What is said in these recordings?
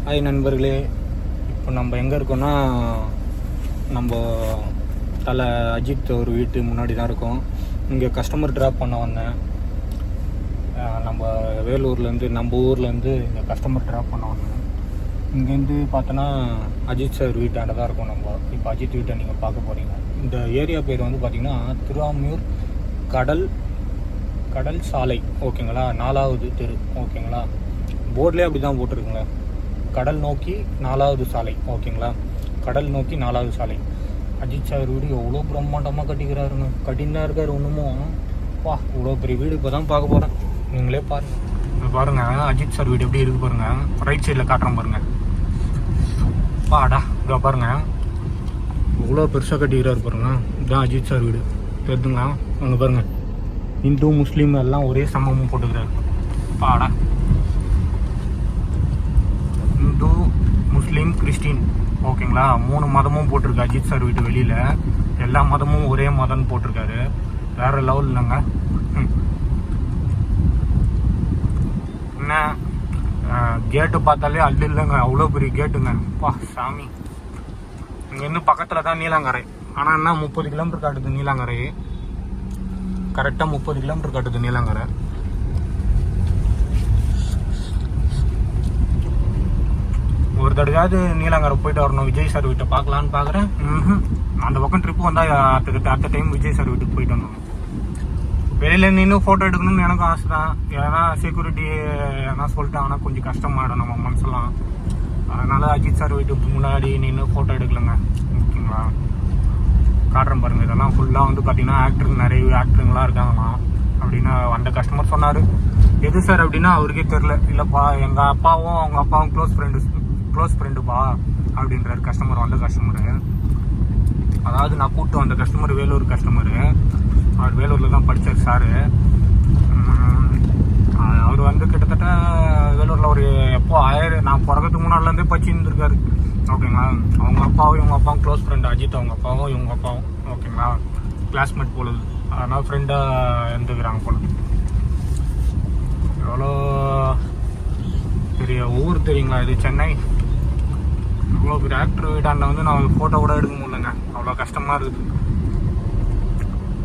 Hi நண்பர்களே, இப்போ நம்ம எங்கே இருக்கோன்னா நம்ம தலை அஜித் ஒரு வீட்டு முன்னாடி தான் இருக்கோம். இங்கே கஸ்டமர் ட்ராப் பண்ண வந்தேன். நம்ம வேலூர்லேருந்து நம்ம ஊர்லேருந்து இங்கே கஸ்டமர் ட்ராப் பண்ண வந்தேன். இங்கேருந்து பார்த்தோன்னா அஜித் சார் வீட்டாண்ட தான் இருக்கும். நம்ம இப்போ அஜித் வீட்டை நீங்கள் பார்க்க போகிறீங்க. இந்த ஏரியா பேர் வந்து பார்த்திங்கன்னா திருவாமூர் கடல் சாலை, ஓகேங்களா, 4வது தெரு, ஓகேங்களா. போர்ட்லேயே அப்படி தான் போட்டிருக்குங்க, கடல் நோக்கி 4வது சாலை, ஓகேங்களா. கடல் நோக்கி 4வது சாலை. அஜித் சார் வீடு எவ்வளோ பிரம்மாண்டமாக கட்டிக்கிறாருங்க, கட்டின்னு தான் இருக்கார். ஒன்றுமும் வா, இவ்வளோ பெரிய வீடு இப்போ தான் பார்க்க போகிறேன். நீங்களே பாருங்கள் அஜித் சார் வீடு எப்படி இருக்கு பாருங்கள். ரைட் சைடில் காட்டுறேன் பாருங்கள். பாடா இதோ பாருங்கள், இவ்வளோ பெருசாக கட்டிக்கிறாரு பாருங்க. இதுதான் அஜித் சார் வீடு தெரியுதுங்களா. அங்கே பாருங்கள், இந்து முஸ்லீம் எல்லாம் ஒரே சமமும் போட்டுக்கிறாரு. பாடா, இந்து முஸ்லீம் கிறிஸ்டின், ஓகேங்களா, 3 மதமும் போட்டிருக்கு அஜித் சார் வீட்டு வெளியில். எல்லா மதமும் ஒரே மதம்னு போட்டிருக்காரு. வேற லெவல் இல்லைங்க. என்ன கேட்டு பார்த்தாலே அள்ளு இல்லைங்க, அவ்வளோ பெரிய கேட்டுங்க. பா சாமி, இங்கேருந்து பக்கத்தில் தான் நீலாங்கரை. ஆனால் என்ன 30 கிலோமீட்டர் காட்டுது நீலாங்கரை. கரெக்டாக 30 கிலோமீட்டர் காட்டுது நீலாங்கரை. ஒரு தடவையாவது நீலாங்கரை போயிட்டு வரணும், விஜய் சார் வீட்டை பார்க்கலான்னு பார்க்குறேன். அந்த பக்கம் ட்ரிப்பு வந்தால் அடுத்த டைம் விஜய் சார் வீட்டுக்கு போயிட்டு வந்தோம். வெளியில் நின்று ஃபோட்டோ எடுக்கணும்னு எனக்கும் ஆசை தான். ஏன்னா செக்யூரிட்டி ஏன்னா சொல்லிட்டாங்கன்னா கொஞ்சம் கஷ்டமாயிடும் நம்ம மனசுலாம். அதனால் அஜித் சார் வீட்டுக்கு முன்னாடி நின்று ஃபோட்டோ எடுக்கலங்க, ஓகேங்களா. காட்டுறேன் பாருங்கள். இதெல்லாம் ஃபுல்லாக வந்து பார்த்தீங்கன்னா நிறைய ஆக்டருங்களாம் இருக்காங்களாம் அப்படின்னு அந்த கஸ்டமர் சொன்னார். எது சார் அப்படின்னா அவருக்கே தெரில. இல்லைப்பா, எங்கள் அப்பாவும் அவங்க அப்பாவும் க்ளோஸ் ஃப்ரெண்டுப்பா அப்படின்றாரு கஸ்டமர். வந்த கஸ்டமரு, அதாவது நான் கூப்பிட்டு வந்த கஸ்டமர் வேலூர் கஸ்டமரு. அவர் வேலூரில் தான் படித்தார் சாரு. அவர் வந்து கிட்டத்தட்ட வேலூரில் ஒரு எப்போ நான் பிறக்கிறதுக்கு முன்னாடிலேருந்தே படிச்சுருந்துருக்காரு, ஓகேங்களா. அவங்க அப்பாவும் இவங்க அப்பாவும் க்ளோஸ் ஃப்ரெண்டு. அஜித் அவங்க அப்பாவும் இவங்க அப்பாவும், ஓகேங்களா, கிளாஸ்மேட் போலுது. அதனால் ஃப்ரெண்டாக இருந்துக்கிறாங்க போல. எவ்வளோ பெரிய ஊர் தெரியுங்களா இது, சென்னை. இவ்வளோ பெரிய ஆக்டர் வீட்டாண்ட வந்து நான் ஃபோட்டோ கூட எடுக்க முடியலங்க, அவ்வளோ கஷ்டமாக இருக்குது.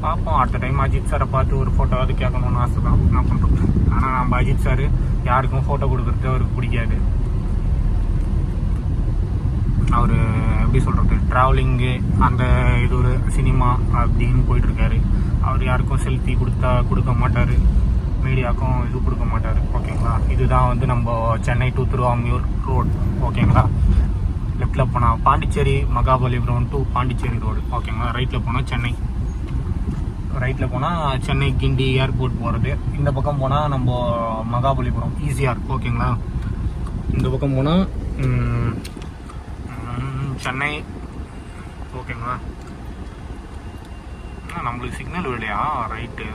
பார்ப்போம், அடுத்த டைம் அஜித் சாரை பார்த்து ஒரு ஃபோட்டோவாவது கேட்கணும்னு ஆசை தான். என்ன பண்ணுறது. ஆனால் நம்ம அஜித் சார் யாருக்கும் ஃபோட்டோ கொடுக்குறது அவருக்கு பிடிக்காது. அவர் எப்படி சொல்கிறது, ட்ராவலிங்கு அந்த இது ஒரு சினிமா அப்படின்னு போயிட்டுருக்காரு. அவர் யாருக்கும் செல்ஃபி கொடுக்க மாட்டார், மீடியாவுக்கும் இது கொடுக்க மாட்டார், ஓகேங்களா. இதுதான் வந்து நம்ம சென்னை டு திருவாமூர் ரோடு, ஓகேங்களா. லெஃப்டில் போனால் பாண்டிச்சேரி, மகாபலிபுரம் டு பாண்டிச்சேரி ரோடு, ஓகேங்களா. ரைட்டில் போனால் சென்னை, ரைட்டில் போனால் சென்னை கிண்டி ஏர்போர்ட் போகிறது. இந்த பக்கம் போனால் நம்ம மகாபலிபுரம் ஈஸியாக, ஓகேங்களா. இந்த பக்கம் போனால் சென்னை, ஓகேங்களா. நம்மளுக்கு சிக்னல் இல்லையா, ரைட்டு.